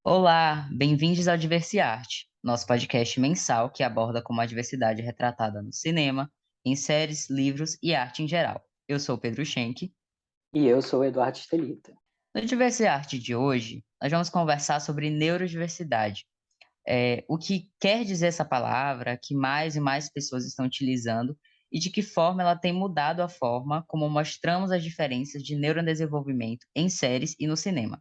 Olá, bem-vindos ao Diversiarte, nosso podcast mensal que aborda como a diversidade é retratada no cinema, em séries, livros e arte em geral. Eu sou o Pedro Schenck. E eu sou o Eduardo Estelita. No Diversiarte de hoje, nós vamos conversar sobre neurodiversidade. O que quer dizer essa palavra, que mais e mais pessoas estão utilizando e de que forma ela tem mudado a forma como mostramos as diferenças de neurodesenvolvimento em séries e no cinema.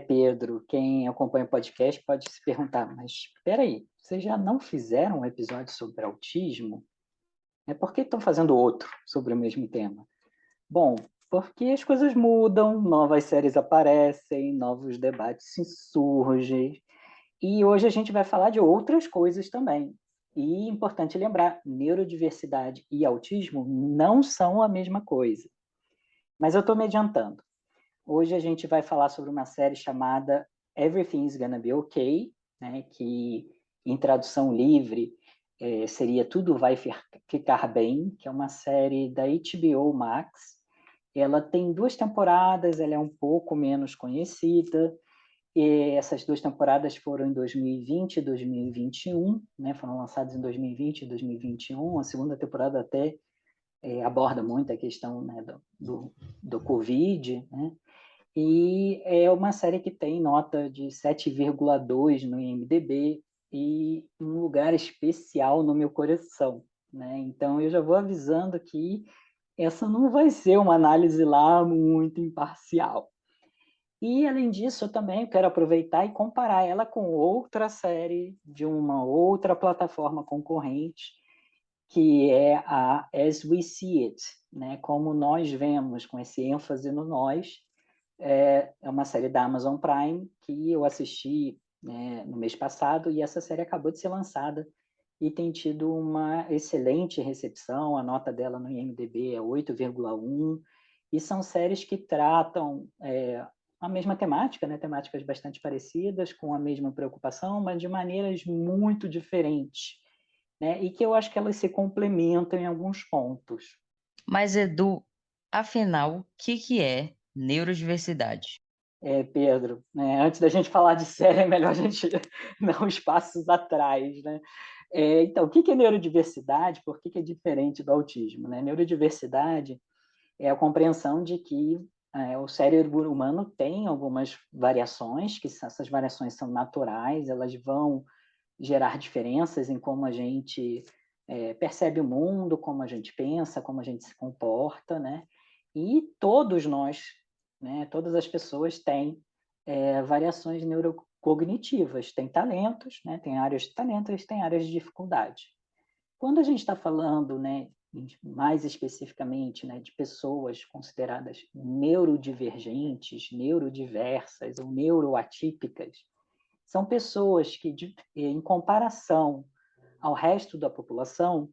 Pedro, quem acompanha o podcast pode se perguntar, mas espera aí, vocês já não fizeram um episódio sobre autismo? Por que estão fazendo outro sobre o mesmo tema? Bom, porque as coisas mudam, novas séries aparecem, novos debates se surgem, e hoje a gente vai falar de outras coisas também. E importante lembrar, neurodiversidade e autismo não são a mesma coisa. Mas eu estou me adiantando. Hoje a gente vai falar sobre uma série chamada Everything's Gonna Be Okay, né, que em tradução livre seria Tudo Vai Ficar Bem, que é uma série da HBO Max. Ela tem 2 temporadas, ela é um pouco menos conhecida. E essas 2 temporadas foram em 2020 e 2021, né, foram lançadas em 2020 e 2021. A segunda temporada até aborda muito a questão, né, do Covid, né? E é uma série que tem nota de 7,2 no IMDb e um lugar especial no meu coração, né? Então eu já vou avisando que essa não vai ser uma análise lá muito imparcial. E além disso, eu também quero aproveitar e comparar ela com outra série de uma outra plataforma concorrente, que é a As We See It, né? Como nós vemos, com esse ênfase no nós, é uma série da Amazon Prime que eu assisti, né, no mês passado, e essa série acabou de ser lançada e tem tido uma excelente recepção. A nota dela no IMDb é 8,1, e são séries que tratam a mesma temática, né, temáticas bastante parecidas, com a mesma preocupação, mas de maneiras muito diferentes, né, e que eu acho que elas se complementam em alguns pontos. Mas, Edu, afinal, o que é neurodiversidade? Pedro, né, antes da gente falar de série, é melhor a gente dar uns passos atrás, né? Então, o que é neurodiversidade? Por que é diferente do autismo, né? Neurodiversidade é a compreensão de que o cérebro humano tem algumas variações, que essas variações são naturais, elas vão gerar diferenças em como a gente percebe o mundo, como a gente pensa, como a gente se comporta, né? E todos nós, né, todas as pessoas têm variações neurocognitivas, têm talentos, né, tem áreas de talentos, tem áreas de dificuldade. Quando a gente está falando, né, mais especificamente, né, de pessoas consideradas neurodivergentes, neurodiversas ou neuroatípicas, são pessoas que, em comparação ao resto da população,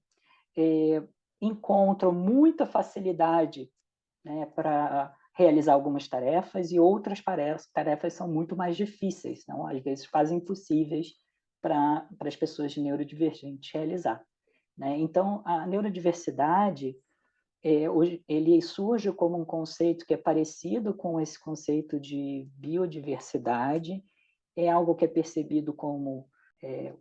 encontram muita facilidade, né, para realizar algumas tarefas, e outras tarefas são muito mais difíceis, não? Às vezes quase impossíveis para as pessoas neurodivergentes realizar, né? Então, a neurodiversidade, hoje, ele surge como um conceito que é parecido com esse conceito de biodiversidade, é algo que é percebido como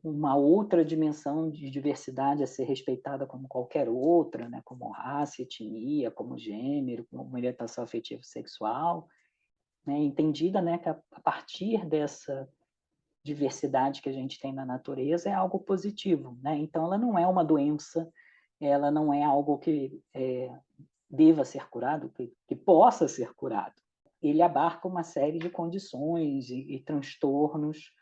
uma outra dimensão de diversidade a ser respeitada como qualquer outra, né? Como raça, etnia, como gênero, como orientação afetiva sexual, né? Entendida, né, que a partir dessa diversidade que a gente tem na natureza é algo positivo, né? Então ela não é uma doença, ela não é algo que deva ser curado, que possa ser curado. Ele abarca uma série de condições e transtornos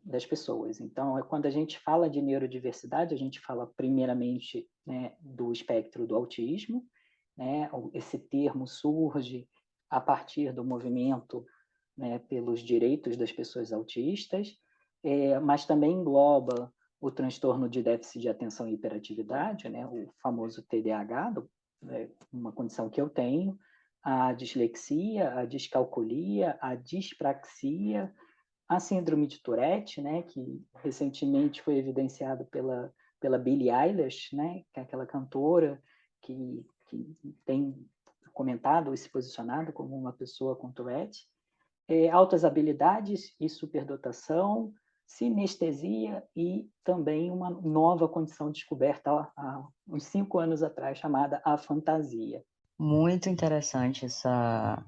das pessoas. Então, quando a gente fala de neurodiversidade, a gente fala primeiramente, né, do espectro do autismo, né? Esse termo surge a partir do movimento, né, pelos direitos das pessoas autistas, mas também engloba o transtorno de déficit de atenção e hiperatividade, né, o famoso TDAH, uma condição que eu tenho, a dislexia, a descalculia, a dispraxia, a síndrome de Tourette, né, que recentemente foi evidenciado pela Billie Eilish, né, que é aquela cantora que tem comentado e se posicionado como uma pessoa com Tourette. altas habilidades e superdotação, sinestesia e também uma nova condição descoberta há uns 5 anos atrás, chamada afantasia. Muito interessante essa.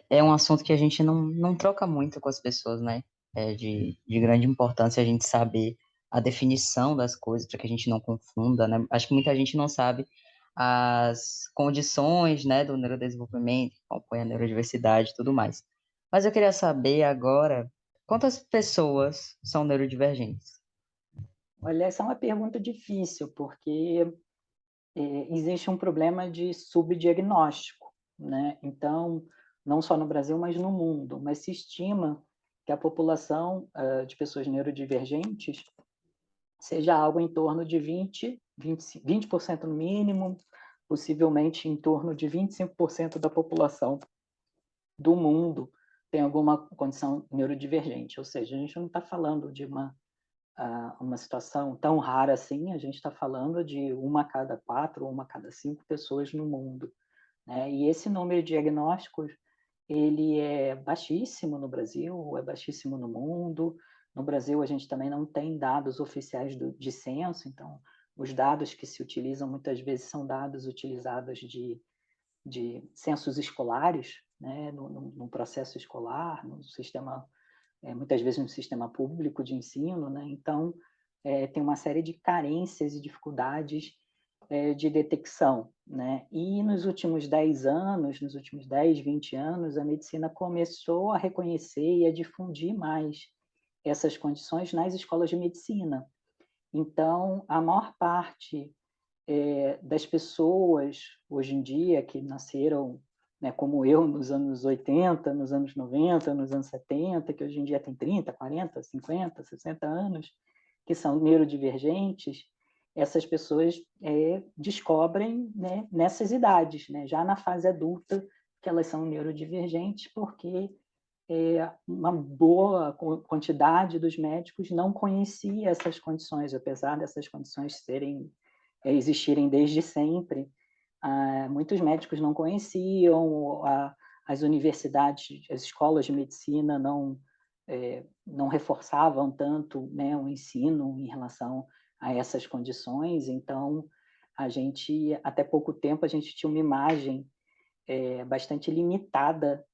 É um assunto que a gente não troca muito com as pessoas, né? É de grande importância a gente saber a definição das coisas para que a gente não confunda, né? Acho que muita gente não sabe as condições, né, do neurodesenvolvimento, que compõe a neurodiversidade e tudo mais. Mas eu queria saber agora quantas pessoas são neurodivergentes? Olha, essa é uma pergunta difícil, porque existe um problema de subdiagnóstico, né? Então, não só no Brasil, mas no mundo. Mas se estima que a população de pessoas neurodivergentes seja algo em torno de 20% no mínimo, possivelmente em torno de 25% da população do mundo tem alguma condição neurodivergente. Ou seja, a gente não está falando de uma situação tão rara assim, a gente está falando de 1 a cada 4 ou 1 a cada 5 pessoas no mundo, né? E esse número de diagnósticos, ele é baixíssimo no Brasil, é baixíssimo no mundo. No Brasil, a gente também não tem dados oficiais de censo, então os dados que se utilizam muitas vezes são dados utilizados de censos escolares, né, no processo escolar, no sistema, muitas vezes no sistema público de ensino, né? Então, tem uma série de carências e dificuldades de detecção, né? E nos últimos 10 anos, nos últimos 10, 20 anos, a medicina começou a reconhecer e a difundir mais essas condições nas escolas de medicina. Então, a maior parte das pessoas, hoje em dia, que nasceram, né, como eu, nos anos 80, nos anos 90, nos anos 70, que hoje em dia tem 30, 40, 50, 60 anos, que são neurodivergentes, essas pessoas descobrem, né, nessas idades, né, já na fase adulta, que elas são neurodivergentes, porque uma boa quantidade dos médicos não conhecia essas condições, apesar dessas condições existirem desde sempre. Muitos médicos não conheciam, as universidades, as escolas de medicina não reforçavam tanto, né, o ensino em relação a essas condições. Então, até pouco tempo, a gente tinha uma imagem bastante limitada,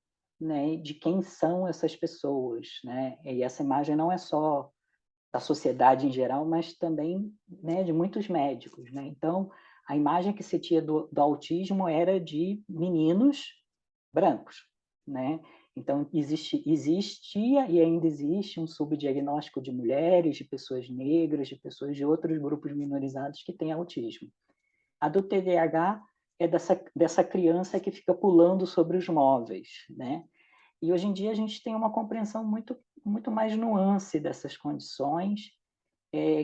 né, de quem são essas pessoas, né? E essa imagem não é só da sociedade em geral, mas também, né, de muitos médicos, né? Então, a imagem que se tinha do autismo era de meninos brancos, né? Então, existia e ainda existe um subdiagnóstico de mulheres, de pessoas negras, de pessoas de outros grupos minorizados que têm autismo. A do TDAH é dessa criança que fica pulando sobre os móveis, né? E hoje em dia a gente tem uma compreensão muito mais nuance dessas condições,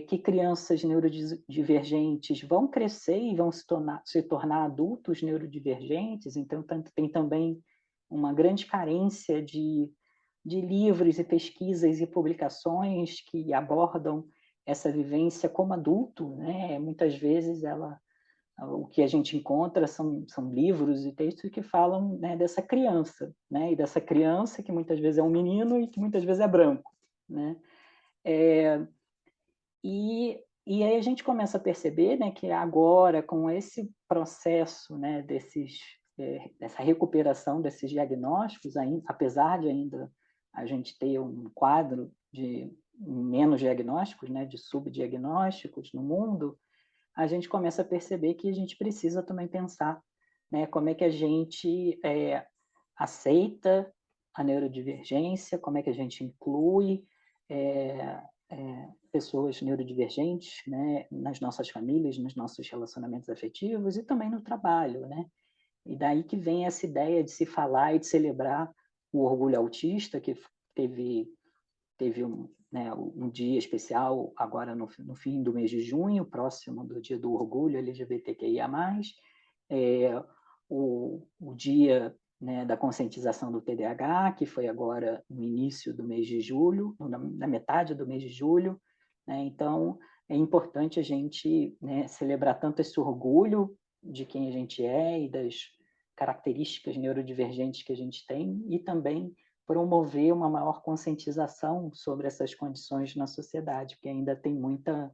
que crianças neurodivergentes vão crescer e vão se tornar adultos neurodivergentes, então tem também uma grande carência de livros e pesquisas e publicações que abordam essa vivência como adulto, né? Muitas vezes o que a gente encontra são livros e textos que falam, né, dessa criança, né? E dessa criança que muitas vezes é um menino e que muitas vezes é branco, né? E aí a gente começa a perceber, né, que agora, com esse processo, né, dessa recuperação desses diagnósticos, apesar de ainda a gente ter um quadro de menos diagnósticos, né, de subdiagnósticos no mundo, a gente começa a perceber que a gente precisa também pensar, né, como é que a gente aceita a neurodivergência, como é que a gente inclui pessoas neurodivergentes, né, nas nossas famílias, nos nossos relacionamentos afetivos e também no trabalho, né? E daí que vem essa ideia de se falar e de celebrar o orgulho autista, que teve um dia especial agora no fim do mês de junho, próximo do dia do orgulho LGBTQIA+, o dia, né, da conscientização do TDAH, que foi agora no início do mês de julho, na metade do mês de julho, né? Então, é importante a gente, né, celebrar tanto esse orgulho de quem a gente é e das características neurodivergentes que a gente tem, e também promover uma maior conscientização sobre essas condições na sociedade, porque ainda tem muita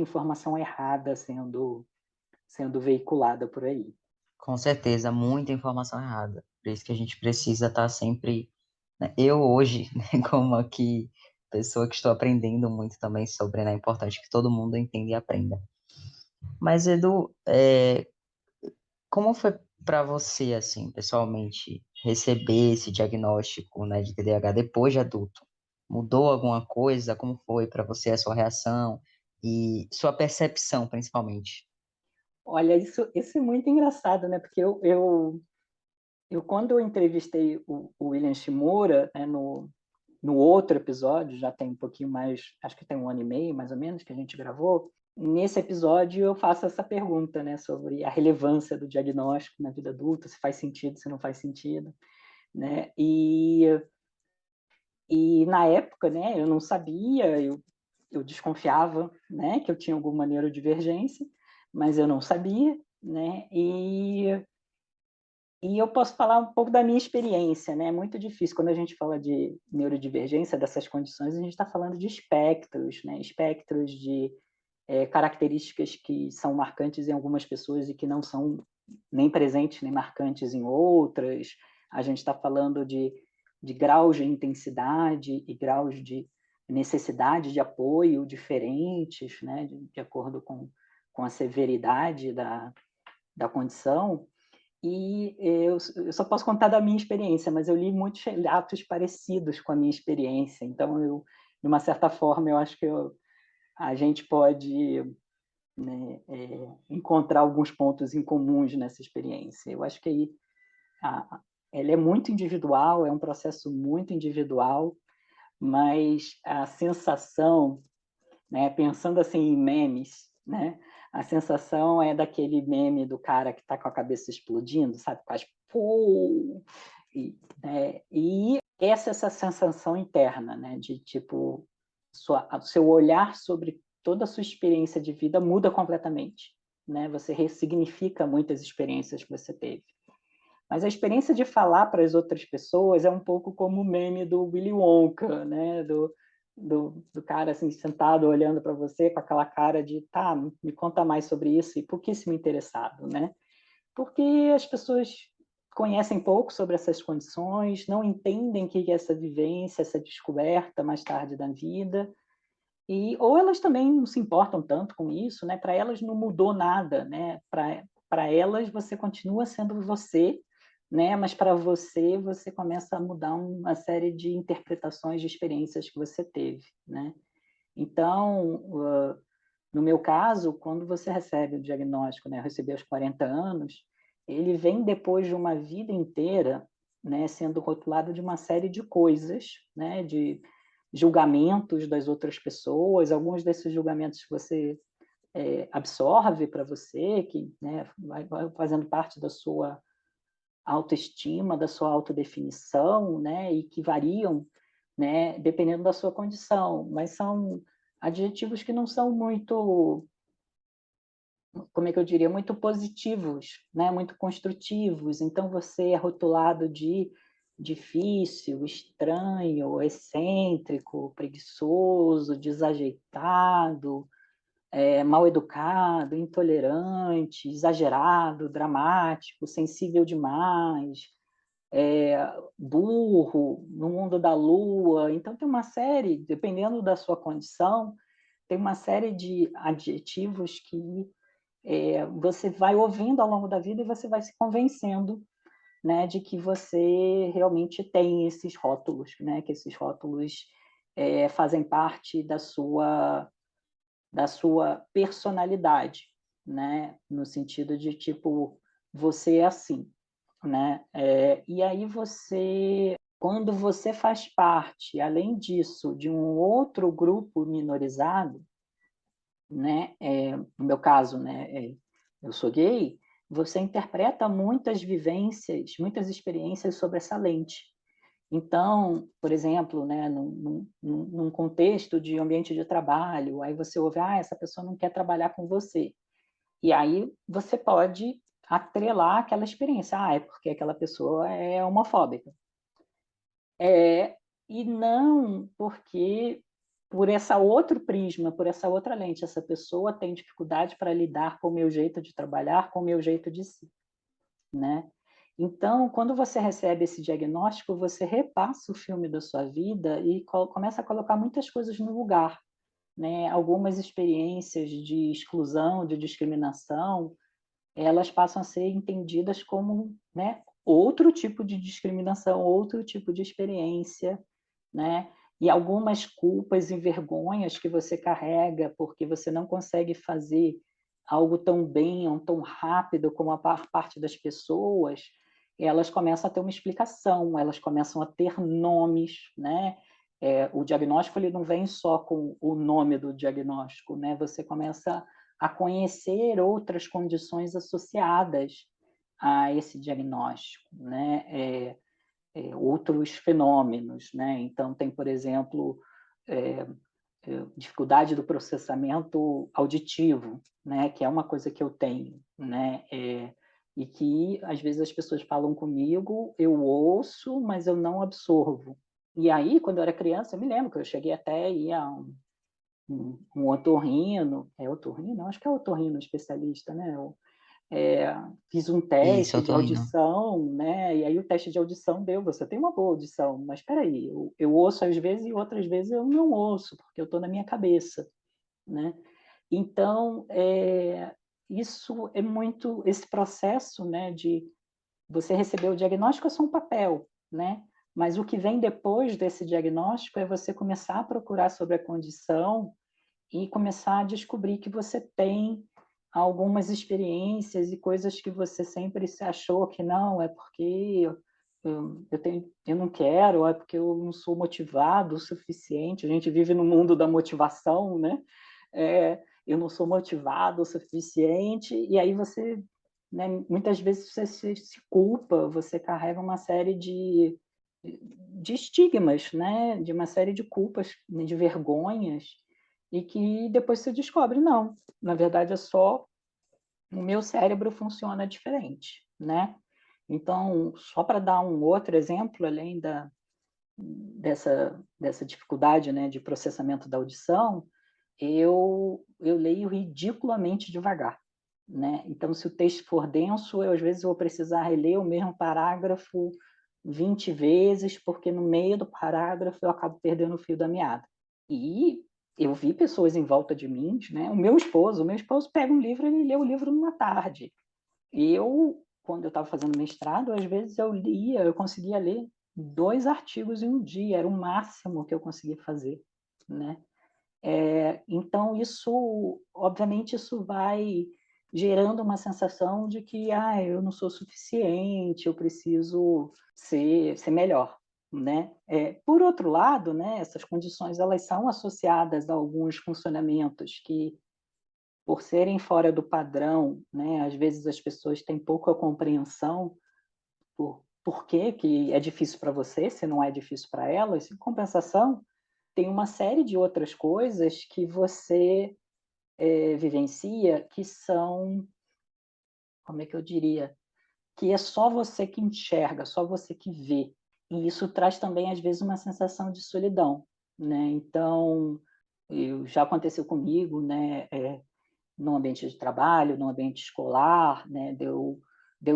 informação errada sendo veiculada por aí. Com certeza, muita informação errada. Por isso que a gente precisa estar sempre, né? Eu hoje, né, como aqui, pessoa que estou aprendendo muito também sobre, né, é importante que todo mundo entenda e aprenda. Mas, Edu, como foi para você, assim, pessoalmente, receber esse diagnóstico, né, de TDAH depois de adulto? Mudou alguma coisa? Como foi para você a sua reação e sua percepção, principalmente? Olha, isso é muito engraçado, né? Porque quando eu entrevistei o William Shimura, né, no outro episódio, já tem um pouquinho mais, acho que tem 1 ano e meio, mais ou menos, que a gente gravou. Nesse episódio eu faço essa pergunta, né, sobre a relevância do diagnóstico na vida adulta, se faz sentido, se não faz sentido, né? E na época, né, eu não sabia, eu desconfiava, né, que eu tinha alguma neurodivergência, mas eu não sabia, né? E eu posso falar um pouco da minha experiência, né? É muito difícil quando a gente fala de neurodivergência, dessas condições, a gente está falando de espectros, né? Espectros de características que são marcantes em algumas pessoas e que não são nem presentes nem marcantes em outras. A gente está falando de graus de intensidade e graus de necessidade de apoio diferentes, né? De acordo com a severidade da condição. E eu só posso contar da minha experiência, mas eu li muitos relatos parecidos com a minha experiência. Então, de uma certa forma, eu acho que a gente pode, né, encontrar alguns pontos em comuns nessa experiência. Eu acho que aí ela é muito individual, é um processo muito individual, mas a sensação, né, pensando assim em memes, né, a sensação é daquele meme do cara que está com a cabeça explodindo, sabe? Faz pum! E essa sensação interna, né? De tipo, seu olhar sobre toda a sua experiência de vida muda completamente, né? Você ressignifica muitas experiências que você teve. Mas a experiência de falar para as outras pessoas é um pouco como o meme do Willy Wonka, né? Do cara assim, sentado olhando para você com aquela cara de tá, me conta mais sobre isso e pouquíssimo interessado, né? Porque as pessoas conhecem pouco sobre essas condições, não entendem o que é essa vivência, essa descoberta mais tarde da vida, ou elas também não se importam tanto com isso, né? Para elas não mudou nada, né? Para elas você continua sendo você, né? Mas para você começa a mudar uma série de interpretações de experiências que você teve, né? Então, no meu caso, quando você recebe o diagnóstico, né, eu recebi aos 40 anos, ele vem depois de uma vida inteira, né, sendo rotulado de uma série de coisas, né, de julgamentos das outras pessoas, alguns desses julgamentos você absorve para você, que, né, vai fazendo parte da sua autoestima, da sua autodefinição, né, e que variam, né, dependendo da sua condição, mas são adjetivos que não são muito, como é que eu diria, muito positivos, né? Muito construtivos. Então, você é rotulado de difícil, estranho, excêntrico, preguiçoso, desajeitado, mal educado, intolerante, exagerado, dramático, sensível demais, burro, no mundo da lua. Então, tem uma série, dependendo da sua condição, tem uma série de adjetivos que você vai ouvindo ao longo da vida e você vai se convencendo, né, de que você realmente tem esses rótulos, né, que esses rótulos fazem parte da sua personalidade, né, no sentido de tipo você é assim, né? E aí quando você faz parte, além disso, de um outro grupo minorizado, né? No meu caso, né? Eu sou gay. Você interpreta muitas vivências, muitas experiências sobre essa lente. Então, por exemplo, né, num contexto de ambiente de trabalho, aí você ouve, essa pessoa não quer trabalhar com você. E aí você pode atrelar aquela experiência. É porque aquela pessoa é homofóbica. E não porque, por essa outro prisma, por essa outra lente, essa pessoa tem dificuldade para lidar com o meu jeito de trabalhar, com o meu jeito de ser, né? Então, quando você recebe esse diagnóstico, você repassa o filme da sua vida e começa a colocar muitas coisas no lugar, né? Algumas experiências de exclusão, de discriminação, elas passam a ser entendidas como, né, outro tipo de discriminação, outro tipo de experiência, né? E algumas culpas e vergonhas que você carrega porque você não consegue fazer algo tão bem ou tão rápido como a maior parte das pessoas, elas começam a ter uma explicação, elas começam a ter nomes, né? O diagnóstico ele não vem só com o nome do diagnóstico, né? Você começa a conhecer outras condições associadas a esse diagnóstico, né? Outros fenômenos, né? Então tem, por exemplo, é, dificuldade do processamento auditivo, né? Que é uma coisa que eu tenho, né? E que às vezes as pessoas falam comigo, eu ouço, mas eu não absorvo. E aí, quando eu era criança, eu me lembro que eu cheguei até a ir a um otorrino, é otorrino? Acho que é otorrino especialista, né? Fiz um Isso, teste eu de tô rindo. audição, né? E aí o teste de audição deu, você tem uma boa audição, mas espera aí, eu ouço às vezes e outras vezes eu não ouço, porque eu estou na minha cabeça, né? Então, isso é muito, esse processo, né, de você receber o diagnóstico é só um papel, né? Mas o que vem depois desse diagnóstico é você começar a procurar sobre a condição e começar a descobrir que você tem algumas experiências e coisas que você sempre se achou que não, é porque eu não quero, é porque eu não sou motivado o suficiente. A gente vive no mundo da motivação, né? Eu não sou motivado o suficiente, e aí você, né, muitas vezes você se culpa, você carrega uma série de estigmas, né? De uma série de culpas, né, de vergonhas, e que depois você descobre, não, na verdade é só o meu cérebro funciona diferente, né? Então, só para dar um outro exemplo, além dessa dificuldade, né, de processamento da audição, eu leio ridiculamente devagar, né? Então, se o texto for denso, às vezes eu vou precisar reler o mesmo parágrafo 20 vezes, porque no meio do parágrafo eu acabo perdendo o fio da meada. E eu vi pessoas em volta de mim, né? O meu esposo pega um livro e ele lê o livro numa tarde. Quando eu estava fazendo mestrado, às vezes eu conseguia ler 2 artigos em um dia, era o máximo que eu conseguia fazer, né? Então, obviamente, isso vai gerando uma sensação de que eu não sou suficiente, eu preciso ser melhor, né? Por outro lado, né, essas condições elas são associadas a alguns funcionamentos que, por serem fora do padrão, né, às vezes as pessoas têm pouca compreensão por que é difícil para você, se não é difícil para elas. Em compensação, tem uma série de outras coisas que você vivencia que são, como é que eu diria, que é só você que enxerga, só você que vê. E isso traz também, às vezes, uma sensação de solidão, né? Então, já aconteceu comigo, né? No ambiente de trabalho, no ambiente escolar, né? De eu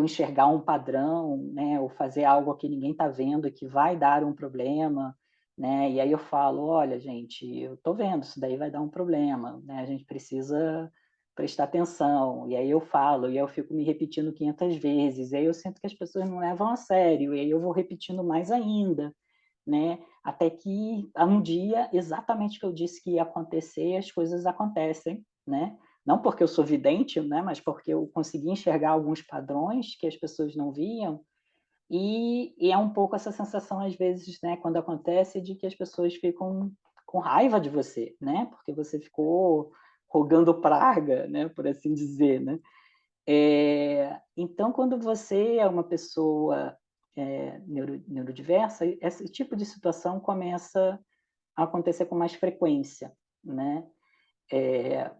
enxergar um padrão, né? Ou fazer algo que ninguém está vendo e que vai dar um problema, né? E aí eu falo, olha, gente, eu estou vendo, isso daí vai dar um problema, né? A gente precisa prestar atenção. E aí eu falo, e aí eu fico me repetindo 500 vezes, e aí eu sinto que as pessoas não levam a sério, e aí eu vou repetindo mais ainda, né? Até que um dia, exatamente o que eu disse que ia acontecer, as coisas acontecem, né? Não porque eu sou vidente, né? Mas porque eu consegui enxergar alguns padrões que as pessoas não viam, e é um pouco essa sensação, às vezes, né, quando acontece, de que as pessoas ficam com raiva de você, né? Porque você ficou rogando praga, né? Por assim dizer, né? Então, quando você é uma pessoa neurodiversa, esse tipo de situação começa a acontecer com mais frequência, né? É,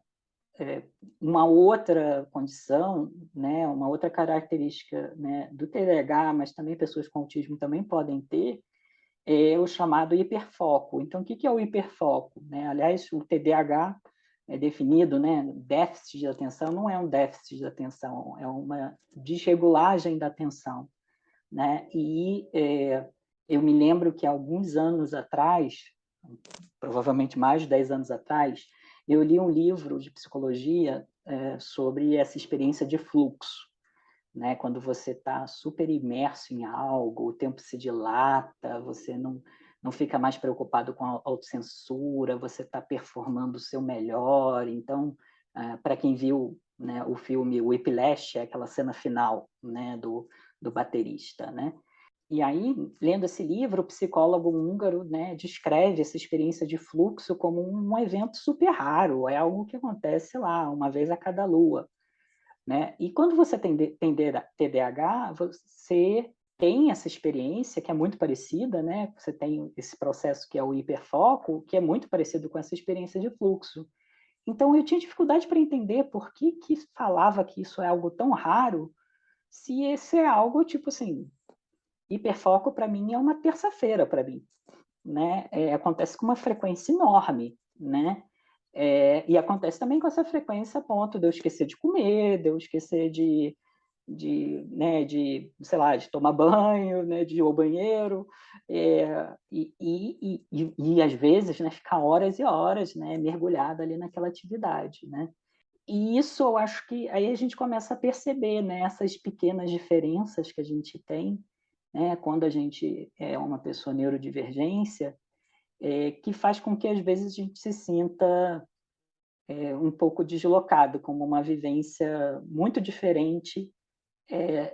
uma outra condição, né, uma outra característica, né, do TDAH, mas também pessoas com autismo também podem ter, é o chamado hiperfoco. Então, o que é o hiperfoco, né? Aliás, o TDAH é definido, né? Déficit de atenção não é um déficit de atenção, é uma desregulagem da atenção, né? E eu me lembro que há alguns anos atrás, provavelmente mais de 10 anos atrás, eu li um livro de psicologia sobre essa experiência de fluxo, né? Quando você está super imerso em algo, o tempo se dilata, você não fica mais preocupado com a autocensura, você está performando o seu melhor. Então, para quem viu, né, o filme Whiplash, é aquela cena final, né, do baterista, né? E aí, lendo esse livro, o psicólogo húngaro, né, descreve essa experiência de fluxo como um evento super raro, é algo que acontece, sei lá, uma vez a cada lua, né? E quando você tem TDAH, você tem essa experiência que é muito parecida, né? Você tem esse processo que é o hiperfoco, que é muito parecido com essa experiência de fluxo. Então, eu tinha dificuldade para entender por que falava que isso é algo tão raro, se esse é algo, tipo assim, hiperfoco para mim é uma terça-feira para mim, né? Acontece com uma frequência enorme, né? E acontece também com essa frequência a ponto de eu esquecer de comer, de eu esquecer né, sei lá, de tomar banho, né, de ir ao banheiro, e às vezes, né, ficar horas e horas, né, mergulhada ali naquela atividade, né? E isso eu acho que aí a gente começa a perceber, né, essas pequenas diferenças que a gente tem, né, quando a gente é uma pessoa neurodivergência, que faz com que às vezes a gente se sinta um pouco deslocado, como uma vivência muito diferente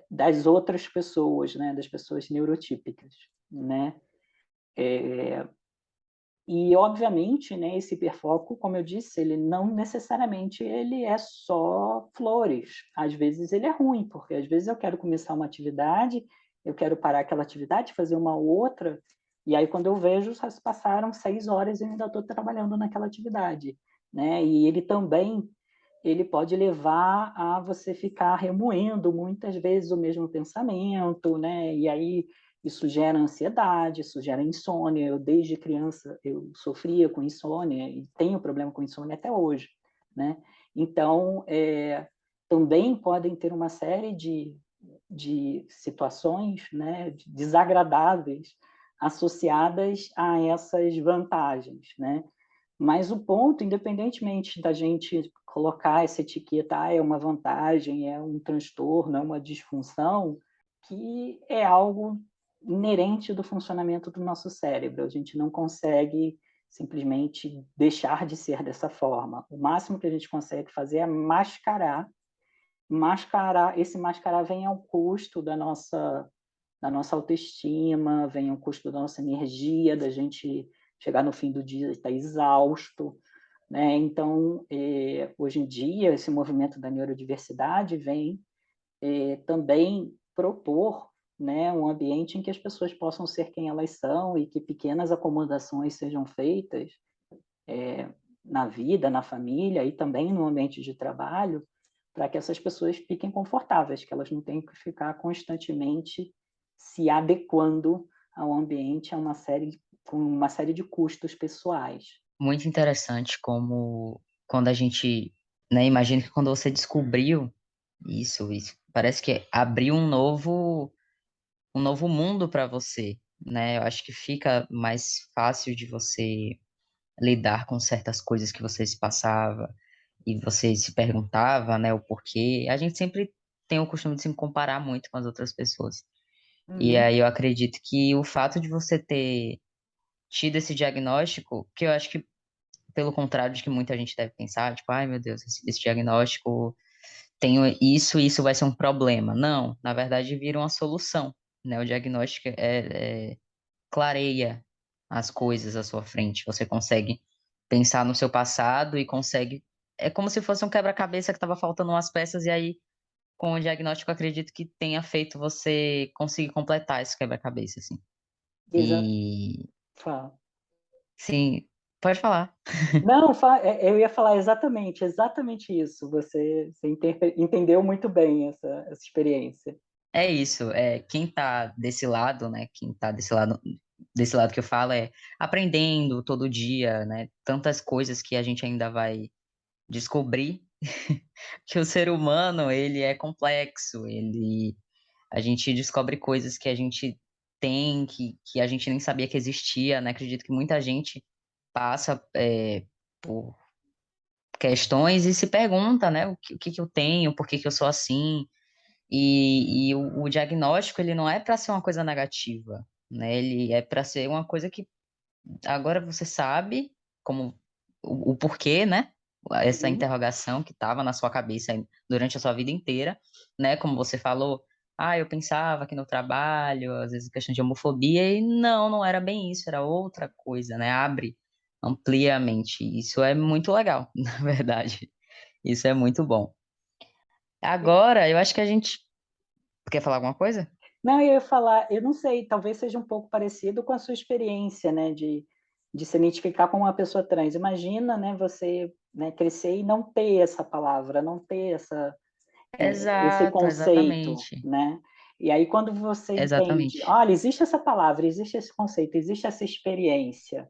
das outras pessoas, né, das pessoas neurotípicas, né? E obviamente, né, esse hiperfoco, como eu disse, ele não necessariamente ele é só flores. Às vezes ele é ruim, porque às vezes eu quero começar uma atividade, eu quero parar aquela atividade, fazer uma outra, e aí quando eu vejo, já se passaram 6 horas e eu ainda estou trabalhando naquela atividade, né? E ele pode levar a você ficar remoendo muitas vezes o mesmo pensamento, né? E aí isso gera ansiedade, isso gera insônia. Eu, desde criança, eu sofria com insônia e tenho problema com insônia até hoje, né? Então, também podem ter uma série de situações, né, desagradáveis associadas a essas vantagens, né? Mas o ponto, independentemente da gente colocar essa etiqueta, é uma vantagem, é um transtorno, é uma disfunção, que é algo inerente do funcionamento do nosso cérebro. A gente não consegue simplesmente deixar de ser dessa forma. O máximo que a gente consegue fazer é mascarar. Esse mascarar vem ao custo da nossa autoestima, vem ao custo da nossa energia, da gente chegar no fim do dia e estar exausto, né? Então, hoje em dia, esse movimento da neurodiversidade vem também propor, né, um ambiente em que as pessoas possam ser quem elas são e que pequenas acomodações sejam feitas na vida, na família e também no ambiente de trabalho, para que essas pessoas fiquem confortáveis, que elas não tenham que ficar constantemente se adequando ao ambiente com uma série de custos pessoais. Muito interessante como quando a gente, né, imagino que quando você descobriu isso parece que abriu um novo mundo para você, né? Eu acho que fica mais fácil de você lidar com certas coisas que você se passava e você se perguntava, né, o porquê. A gente sempre tem o costume de se comparar muito com as outras pessoas. E Uhum. aí eu acredito que o fato de você ter tido esse diagnóstico, que eu acho que pelo contrário de que muita gente deve pensar, tipo, ai meu Deus, esse diagnóstico tenho isso e isso vai ser um problema. Não, na verdade vira uma solução, né? O diagnóstico clareia as coisas à sua frente. Você consegue pensar no seu passado e consegue. É como se fosse um quebra-cabeça que estava faltando umas peças, e aí, com o diagnóstico, eu acredito que tenha feito você conseguir completar esse quebra-cabeça, assim. Exato. E, sim, pode falar. Não, eu ia falar exatamente isso. Você entendeu muito bem essa experiência. É isso, quem tá desse lado, né? Quem tá desse lado desse lado que eu falo, é aprendendo todo dia, né? Tantas coisas que a gente ainda vai descobrir que o ser humano, ele é complexo, a gente descobre coisas que a gente tem, que a gente nem sabia que existia, né? Acredito que muita gente passa por questões e se pergunta, né? O que que eu tenho, por que que eu sou assim? E o diagnóstico, ele não é para ser uma coisa negativa, né? Ele é para ser uma coisa que agora você sabe como o porquê, né? Essa Uhum. interrogação que estava na sua cabeça durante a sua vida inteira, né? Como você falou, eu pensava que no trabalho, às vezes questão de homofobia, e não era bem isso, era outra coisa, né? Abre, amplia a mente. Isso é muito legal, na verdade. Isso é muito bom. Agora, eu acho que a gente. Quer falar alguma coisa? Não, eu ia falar, eu não sei, talvez seja um pouco parecido com a sua experiência, né, de se identificar como uma pessoa trans. Imagina, né, você, né, crescer e não ter essa palavra, não ter esse Exato, conceito, exatamente. né? E aí quando você entende, Exatamente. olha, existe essa palavra, existe esse conceito, existe essa experiência,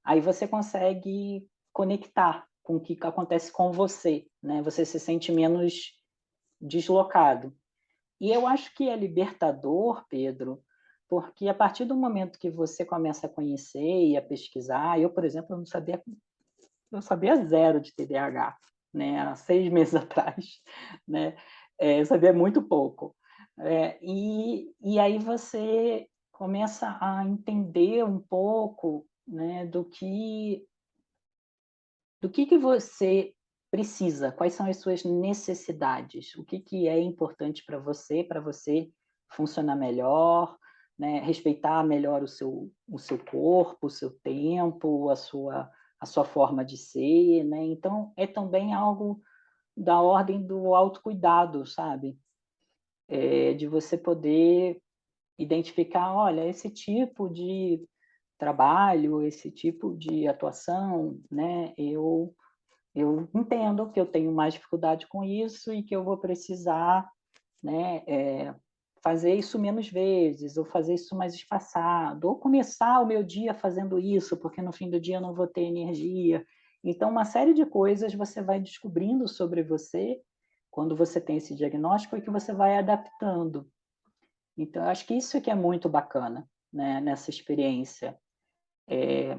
aí você consegue conectar com o que acontece com você, né? Você se sente menos deslocado. E eu acho que é libertador, Pedro, porque a partir do momento que você começa a conhecer e a pesquisar, eu, por exemplo, eu sabia zero de TDAH, né? Há 6 meses atrás, né? Eu sabia muito pouco. E aí você começa a entender um pouco, né, do que você precisa, quais são as suas necessidades, o que é importante para você funcionar melhor, né? Respeitar melhor o seu corpo, o seu tempo, a sua forma de ser, né? Então, é também algo da ordem do autocuidado, sabe? De você poder identificar, olha, esse tipo de trabalho, esse tipo de atuação, né? Eu entendo que eu tenho mais dificuldade com isso e que eu vou precisar, né, fazer isso menos vezes, ou fazer isso mais espaçado, ou começar o meu dia fazendo isso, porque no fim do dia eu não vou ter energia. Então, uma série de coisas você vai descobrindo sobre você quando você tem esse diagnóstico e que você vai adaptando. Então, eu acho que isso é que é muito bacana, né, nessa experiência.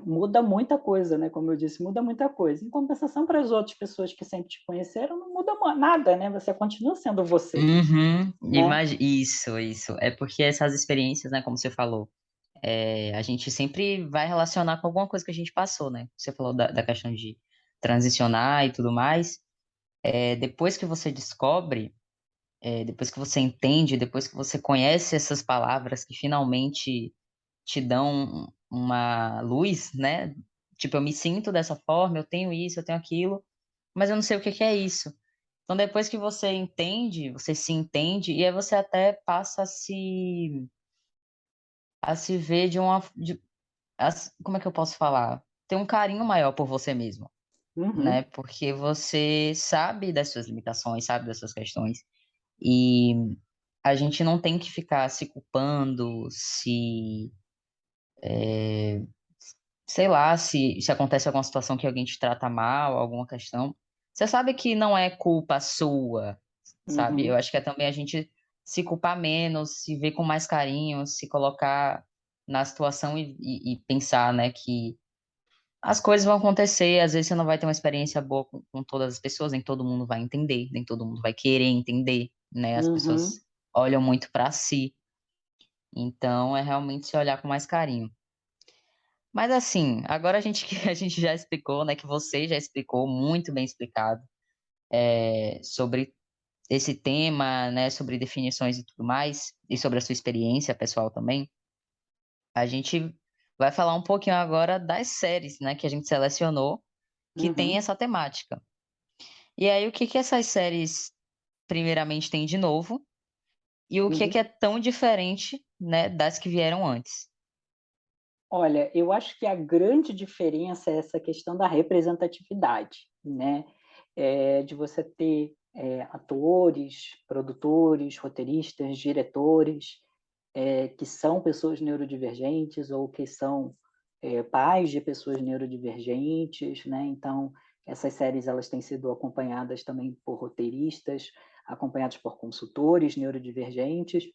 Muda muita coisa, né? Como eu disse, muda muita coisa. Em compensação, para as outras pessoas que sempre te conheceram, não muda nada, né? Você continua sendo você, Uhum, né? isso. É porque essas experiências, né, como você falou, a gente sempre vai relacionar com alguma coisa que a gente passou, né? Você falou da questão de transicionar e tudo mais. Depois que você descobre, depois que você entende, depois que você conhece essas palavras que finalmente te dão uma luz, né? Tipo, eu me sinto dessa forma, eu tenho isso, eu tenho aquilo, mas eu não sei o que que é isso. Então, depois que você entende, você se entende, e aí você até passa a se ver como é que eu posso falar? Ter um carinho maior por você mesmo, né? Uhum, Porque você sabe das suas limitações, sabe das suas questões, e a gente não tem que ficar se culpando, sei lá, se acontece alguma situação que alguém te trata mal, alguma questão. Você sabe que não é culpa sua, sabe? Eu uhum, acho que é também a gente se culpar menos, se ver com mais carinho, se colocar na situação e pensar, né, que as coisas vão acontecer, às vezes você não vai ter uma experiência boa com todas as pessoas, nem todo mundo vai entender, nem todo mundo vai querer entender, né? As uhum. pessoas olham muito para si, então é realmente se olhar com mais carinho. Mas assim, agora a gente que a gente já explicou, né, que você já explicou muito bem explicado sobre esse tema, né, sobre definições e tudo mais, e sobre a sua experiência pessoal também. A gente vai falar um pouquinho agora das séries, né, que a gente selecionou que tem Uhum, essa temática. E aí, o que que essas séries, primeiramente, têm de novo? E o que uhum. que é tão diferente, né, das que vieram antes? Olha, eu acho que a grande diferença é essa questão da representatividade, né? De você ter atores, produtores, roteiristas, diretores, que são pessoas neurodivergentes ou que são pais de pessoas neurodivergentes, né? Então, essas séries elas têm sido acompanhadas também por roteiristas, acompanhados por consultores neurodivergentes,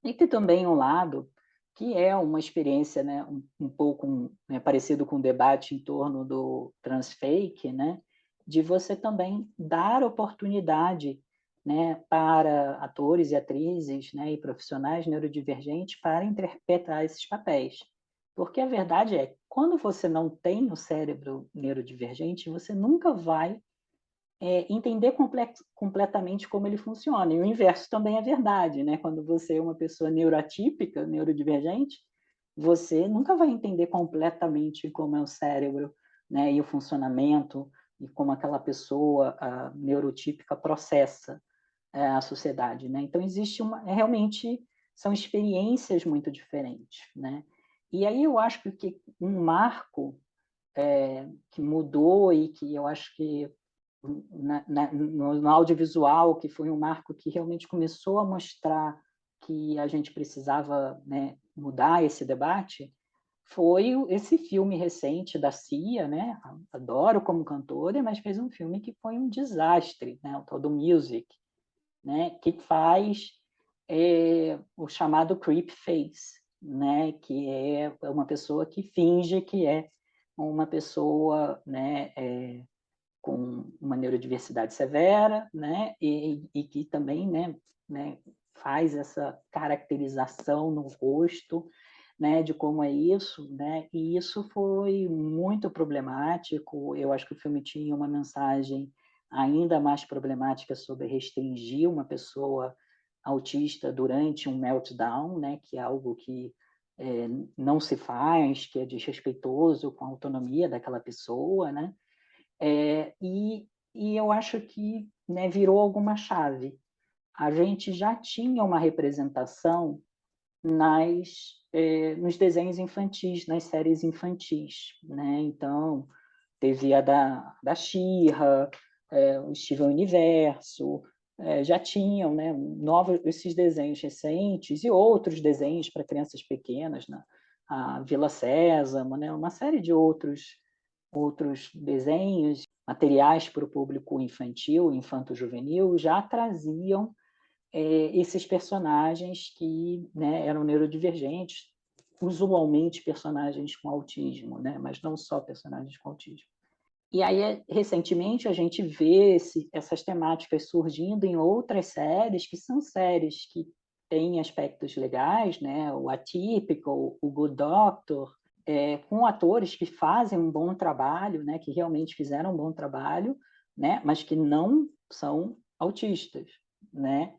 e tem também um lado que é uma experiência, né, um pouco né, parecido com o debate em torno do transfake, né, de você também dar oportunidade, né, para atores e atrizes, né, e profissionais neurodivergentes para interpretar esses papéis. Porque a verdade é, quando você não tem o cérebro neurodivergente, você nunca vai entender completamente como ele funciona. E o inverso também é verdade, né? Quando você é uma pessoa neuroatípica, neurodivergente, você nunca vai entender completamente como é o cérebro, né? E o funcionamento, e como aquela pessoa neurotípica processa a sociedade, né? Então, existe realmente, são experiências muito diferentes, né? E aí eu acho que um marco que mudou e que eu acho que no audiovisual, que foi um marco que realmente começou a mostrar que a gente precisava, né, mudar esse debate, foi esse filme recente da Cia, né? Adoro como cantora, mas fez um filme que foi um desastre, né? O tal do Music, né? Que faz o chamado creep face, né? Que é uma pessoa que finge que é uma pessoa, né? Com uma neurodiversidade severa, né, e que também, né, faz essa caracterização no rosto, né, de como é isso, né, e isso foi muito problemático. Eu acho que o filme tinha uma mensagem ainda mais problemática sobre restringir uma pessoa autista durante um meltdown, né, que é algo que não se faz, que é desrespeitoso com a autonomia daquela pessoa, né, e eu acho que, né, virou alguma chave. A gente já tinha uma representação nos desenhos infantis, nas séries infantis, né? Então, teve a da She-Ra, o Steven Universo, já tinham, né, novos esses desenhos recentes e outros desenhos para crianças pequenas, né? A Vila Sésamo, né? Uma série de outros desenhos, materiais para o público infantil, infanto-juvenil, já traziam esses personagens que, né, eram neurodivergentes, usualmente personagens com autismo, né, mas não só personagens com autismo. E aí, recentemente, a gente vê essas temáticas surgindo em outras séries, que são séries que têm aspectos legais, né? O Atypical, o Good Doctor, com atores que fazem um bom trabalho, né? Que realmente fizeram um bom trabalho, né? Mas que não são autistas, né?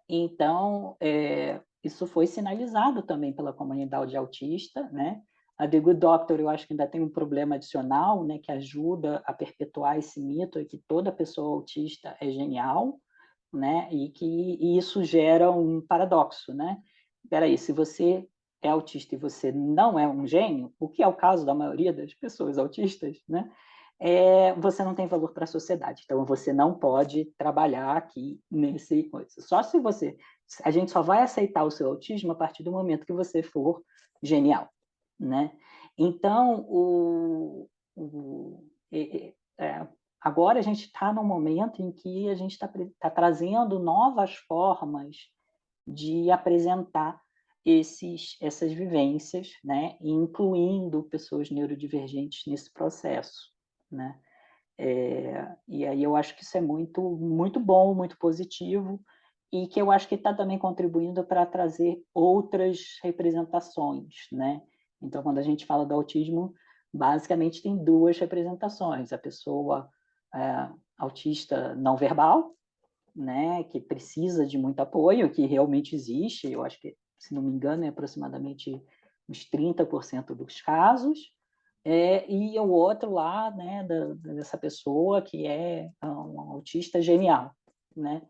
Então, isso foi sinalizado também pela comunidade autista, né? A The Good Doctor, eu acho que ainda tem um problema adicional, né, que ajuda a perpetuar esse mito de que toda pessoa autista é genial, né, e isso gera um paradoxo, né? Espera se você é autista e você não é um gênio, o que é o caso da maioria das pessoas autistas, né? Você não tem valor para a sociedade. Então, você não pode trabalhar aqui nesse coisa. Só se você... A gente só vai aceitar o seu autismo a partir do momento que você for genial, né? Então, agora a gente está num momento em que a gente está trazendo novas formas de apresentar essas vivências, né? Incluindo pessoas neurodivergentes nesse processo, né? E aí eu acho que isso é muito, muito bom, muito positivo, e que eu acho que está também contribuindo para trazer outras representações, né? Então, quando a gente fala do autismo, basicamente tem duas representações: a pessoa autista não verbal, né, que precisa de muito apoio, que realmente existe, eu acho que, se não me engano, é aproximadamente uns 30% dos casos, e o outro lá, né, dessa pessoa que é um autista genial, né?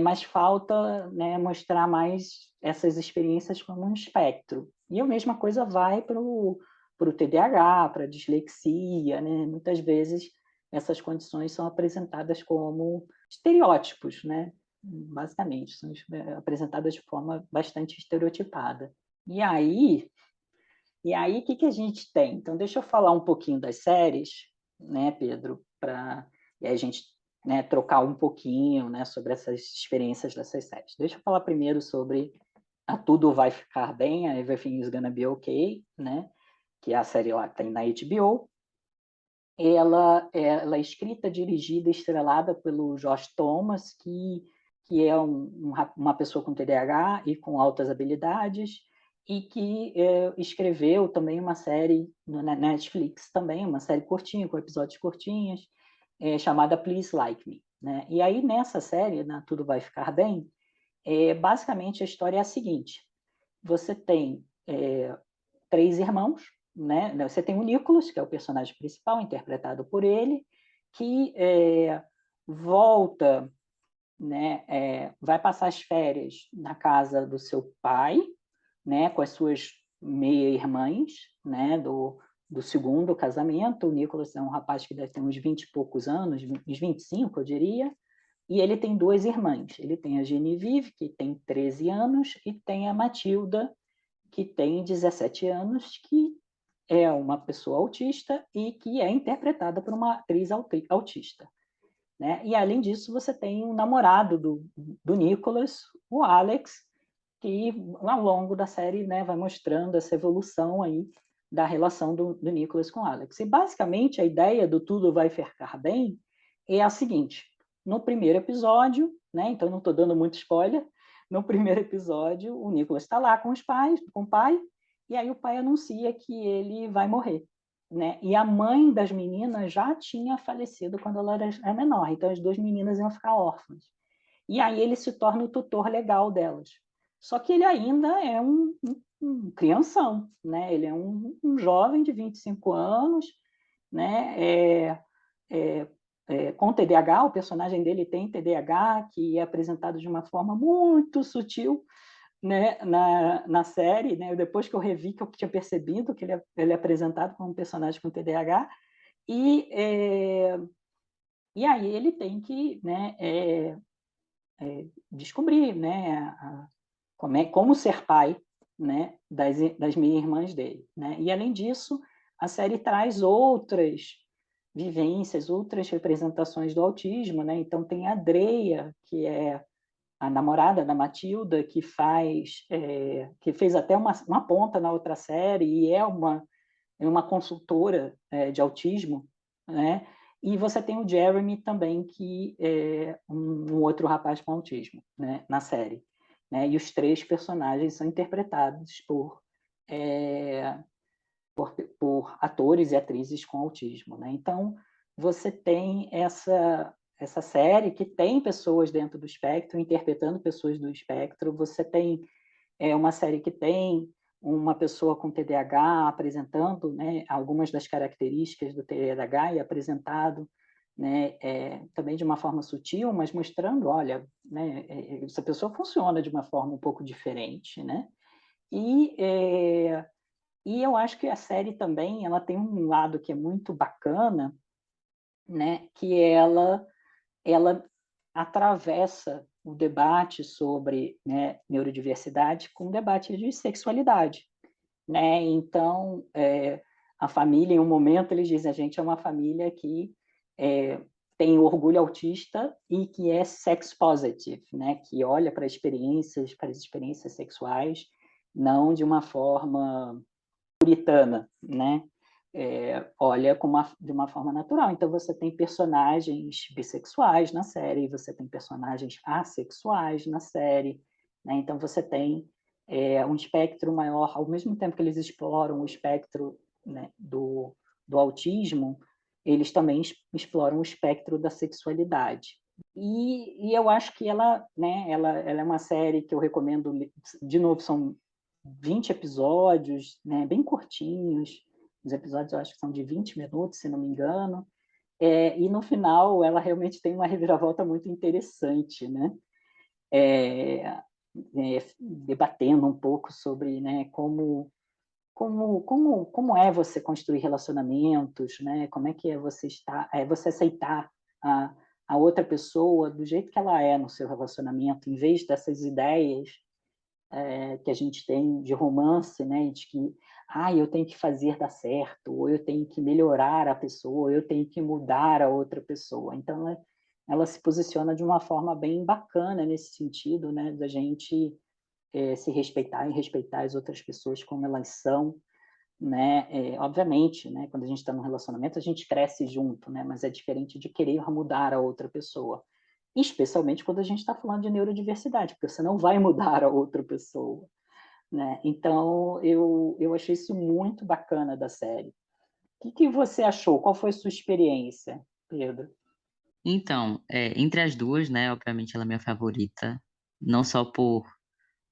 Mas falta, né, mostrar mais essas experiências como um espectro. E a mesma coisa vai para o TDAH, para a dislexia, né? Muitas vezes essas condições são apresentadas como estereótipos, né? basicamente, são apresentadas de forma bastante estereotipada. E aí, o que a gente tem? Então, deixa eu falar um pouquinho das séries, né, Pedro, para a gente, né, trocar um pouquinho, né, sobre essas experiências dessas séries. Deixa eu falar primeiro sobre a Tudo Vai Ficar Bem, a Everything is Gonna Be Okay, né, que é a série lá que tem na HBO. Ela é escrita, dirigida e estrelada pelo Josh Thomas, que é uma pessoa com TDAH e com altas habilidades, e que escreveu também uma série na Netflix, também uma série curtinha, com episódios curtinhos, chamada Please Like Me. Né? E aí, nessa série, na Tudo Vai Ficar Bem, basicamente a história é a seguinte: você tem 3 irmãos, né? Você tem o Nicholas, que é o personagem principal, interpretado por ele, que volta, né? Vai passar as férias na casa do seu pai, né? Com as suas meia-irmãs, né? Do segundo casamento. O Nicholas é um rapaz que deve ter uns 20 e poucos anos, uns 25, eu diria, e ele tem 2 irmãs. Ele tem a Genevieve, que tem 13 anos, e tem a Matilda, que tem 17 anos, que é uma pessoa autista e que é interpretada por uma atriz autista. Né? E, além disso, você tem o namorado do Nicholas, o Alex, que, ao longo da série, né, vai mostrando essa evolução aí da relação do Nicholas com o Alex. E, basicamente, a ideia do Tudo Vai Ficar Bem é a seguinte: no primeiro episódio, né, então não estou dando muito spoiler, no primeiro episódio o Nicholas está lá com os pais, com o pai, e aí o pai anuncia que ele vai morrer. Né? E a mãe das meninas já tinha falecido quando ela era menor, então as 2 meninas iam ficar órfãs. E aí ele se torna o tutor legal delas. Só que ele ainda é um crianção, né? Ele é um jovem de 25 anos, né? Com TDAH, o personagem dele tem TDAH, que é apresentado de uma forma muito sutil, né, na série, né? Depois que eu revi, que eu tinha percebido que ele é apresentado como um personagem com TDAH, e, e aí ele tem que, né, descobrir, né, como ser pai, né, das minhas irmãs dele. Né? E, além disso, a série traz outras vivências, outras representações do autismo. Né? Então, tem a Dreia, que é a namorada da Matilda, que fez até uma ponta na outra série e é uma consultora de autismo, né? E você tem o Jeremy também, que é um outro rapaz com autismo, né, na série. Né? E os 3 personagens são interpretados por atores e atrizes com autismo. Né? Então, você tem essa série que tem pessoas dentro do espectro, interpretando pessoas do espectro. Você tem uma série que tem uma pessoa com TDAH apresentando, né, algumas das características do TDAH e apresentado, né, também de uma forma sutil, mas mostrando, olha, né, essa pessoa funciona de uma forma um pouco diferente, né? E, e eu acho que a série também ela tem um lado que é muito bacana, né, que ela atravessa o debate sobre, né, neurodiversidade com o debate de sexualidade. Né? Então, a família, em um momento, eles dizem: a gente é uma família que tem orgulho autista e que é sex positive, né? Que olha para as experiências sexuais, não de uma forma puritana, né? Olha de uma forma natural. Então, você tem personagens bissexuais na série, você tem personagens assexuais na série, né? Então, você tem um espectro maior, ao mesmo tempo que eles exploram o espectro, né, do autismo, eles também exploram o espectro da sexualidade. E eu acho que né, ela é uma série que eu recomendo. De novo, são 20 episódios, né, bem curtinhos. Os episódios eu acho que são de 20 minutos, se não me engano. E no final ela realmente tem uma reviravolta muito interessante, né? Debatendo um pouco sobre, né, como é você construir relacionamentos, né? Como é que você você aceitar a outra pessoa do jeito que ela é no seu relacionamento, em vez dessas ideias que a gente tem de romance, né, de que eu tenho que fazer dar certo, ou eu tenho que melhorar a pessoa, ou eu tenho que mudar a outra pessoa. Então, ela se posiciona de uma forma bem bacana nesse sentido, né, da gente se respeitar e respeitar as outras pessoas como elas são, né? Obviamente, né, quando a gente está num relacionamento, a gente cresce junto, né, mas é diferente de querer mudar a outra pessoa. Especialmente quando a gente está falando de neurodiversidade, porque você não vai mudar a outra pessoa, né? Então, eu achei isso muito bacana da série. O que você achou? Qual foi a sua experiência, Pedro? Então, entre as duas, né, obviamente ela é minha favorita, não só por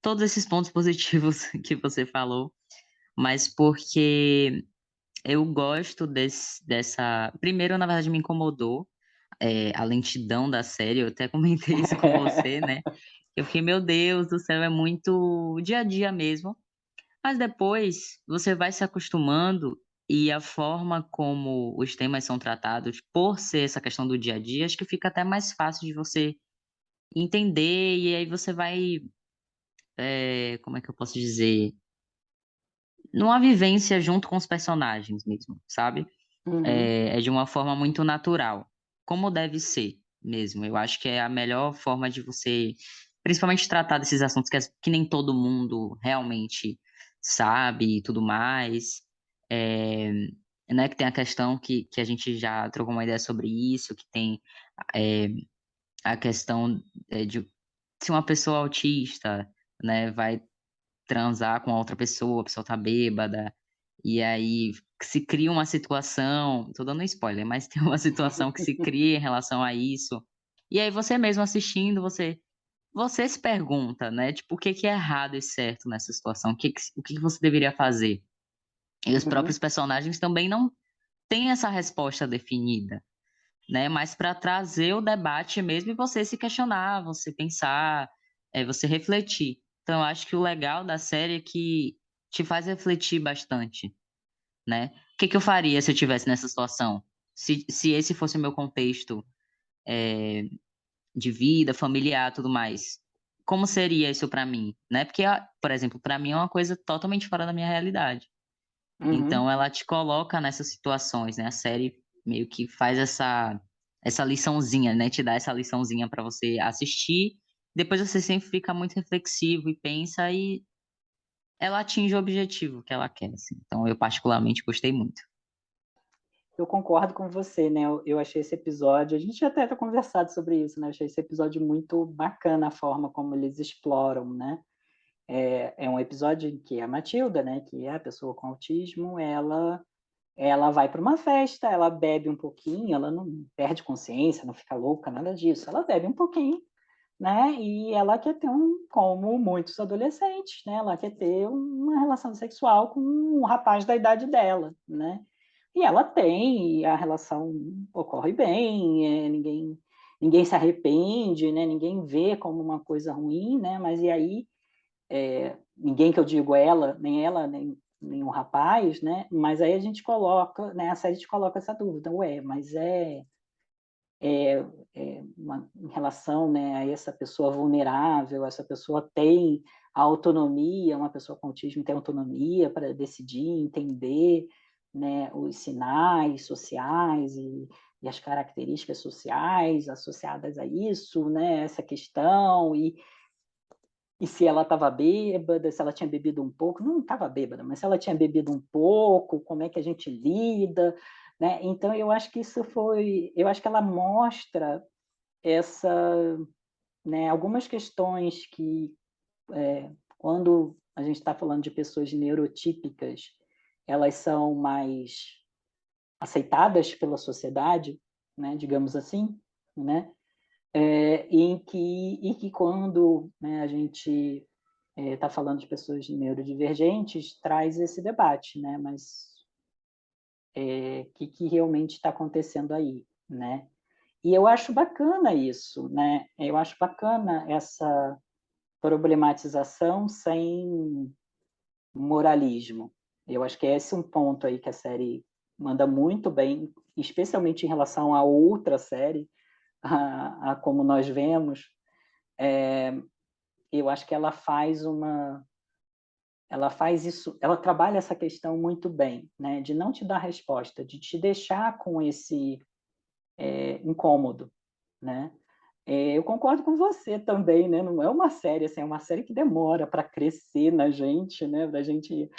todos esses pontos positivos que você falou, mas porque eu gosto dessa. Primeiro, na verdade, me incomodou a lentidão da série, eu até comentei isso com você, né? Eu fiquei, meu Deus do céu, é muito dia a dia mesmo. Mas depois você vai se acostumando e a forma como os temas são tratados, por ser essa questão do dia a dia, acho que fica até mais fácil de você entender, e aí você vai, como é que eu posso dizer? Numa vivência junto com os personagens mesmo, sabe? Uhum, É de uma forma muito natural, como deve ser mesmo. Eu acho que é a melhor forma de você, principalmente tratar desses assuntos que nem todo mundo realmente sabe e tudo mais. É, né, que tem a questão que a gente já trocou uma ideia sobre isso, que tem é, a questão de se uma pessoa autista, né, vai transar com a outra pessoa, a pessoa tá bêbada, e aí se cria uma situação, tô dando spoiler, mas tem uma situação que se cria em relação a isso, e aí você mesmo assistindo, você se pergunta, né, tipo, o que que é errado e certo nessa situação, o que que você deveria fazer? E os uhum. próprios personagens também não têm essa resposta definida, né, mas para trazer o debate mesmo e você se questionar, você pensar, você refletir. Então, eu acho que o legal da série é que te faz refletir bastante, né? O que que eu faria se eu estivesse nessa situação? Se esse fosse o meu contexto, eh, de vida, familiar, tudo mais, como seria isso para mim, né? Porque, por exemplo, para mim é uma coisa totalmente fora da minha realidade. Uhum. Então, ela te coloca nessas situações, né? A série meio que faz essa liçãozinha, né? Te dá essa liçãozinha para você assistir. Depois você sempre fica muito reflexivo e pensa e ela atinge o objetivo que ela quer, assim. Então, eu particularmente gostei muito. Eu concordo com você, né? Eu achei esse episódio, a gente já até conversado sobre isso, né? Eu achei esse episódio muito bacana a forma como eles exploram, né? É um episódio em que a Matilda, né, que é a pessoa com autismo, ela vai para uma festa, ela bebe um pouquinho, ela não perde consciência, não fica louca, nada disso. Ela bebe um pouquinho, né? E ela quer ter como muitos adolescentes, né? Ela quer ter uma relação sexual com um rapaz da idade dela, né? E ela tem, e a relação ocorre bem, ninguém se arrepende, né? Ninguém vê como uma coisa ruim, né? Mas e aí ninguém que eu digo ela, nem o rapaz, né? Mas aí a gente coloca, né? A série te coloca essa dúvida, mas em relação, né, a essa pessoa vulnerável, essa pessoa tem a autonomia, uma pessoa com autismo tem autonomia para decidir, entender, né, os sinais sociais e as características sociais associadas a isso, né, essa questão, e se ela estava bêbada, se ela tinha bebido um pouco, não estava bêbada, mas se ela tinha bebido um pouco, como é que a gente lida, né? Então eu acho que eu acho que ela mostra essa, né, algumas questões que quando a gente está falando de pessoas neurotípicas, elas são mais aceitadas pela sociedade, né, digamos assim, né? E que quando, né, a gente está falando de pessoas neurodivergentes, traz esse debate, né? Mas o que realmente está acontecendo aí, né? E eu acho bacana isso, né? Eu acho bacana essa problematização sem moralismo. Eu acho que é esse um ponto aí que a série manda muito bem, especialmente em relação a outra série, a Como Nós Vemos, eu acho que ela faz isso, ela trabalha essa questão muito bem, né? De não te dar resposta, de te deixar com esse incômodo, né? Eu concordo com você também, né? Não é uma série, assim, é uma série que demora para crescer na gente, né? Da gente,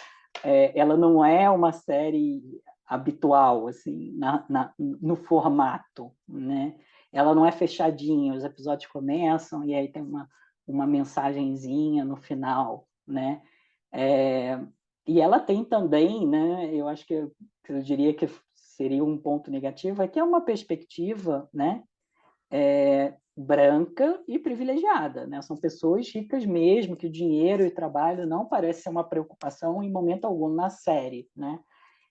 ela não é uma série habitual, assim, no formato, né? Ela não é fechadinha, os episódios começam e aí tem uma mensagenzinha no final, né? E ela tem também, né? Eu acho que eu diria que seria um ponto negativo, é que é uma perspectiva, né? Branca e privilegiada, né? São pessoas ricas mesmo, que o dinheiro e o trabalho não parece ser uma preocupação em momento algum na série, né?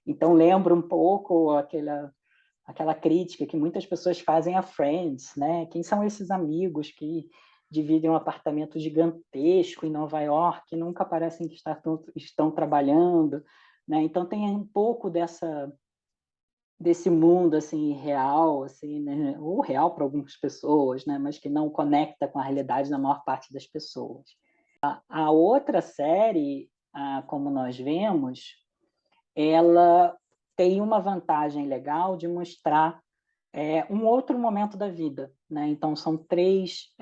Então lembra um pouco aquela crítica que muitas pessoas fazem a Friends, né? Quem são esses amigos que dividem um apartamento gigantesco em Nova York e nunca parecem que estão trabalhando, né? Então tem um pouco desse mundo assim real, assim, né? Ou real para algumas pessoas, né? Mas que não conecta com a realidade da maior parte das pessoas. A outra série, Como Nós Vemos, ela tem uma vantagem legal de mostrar um outro momento da vida, né? Então são três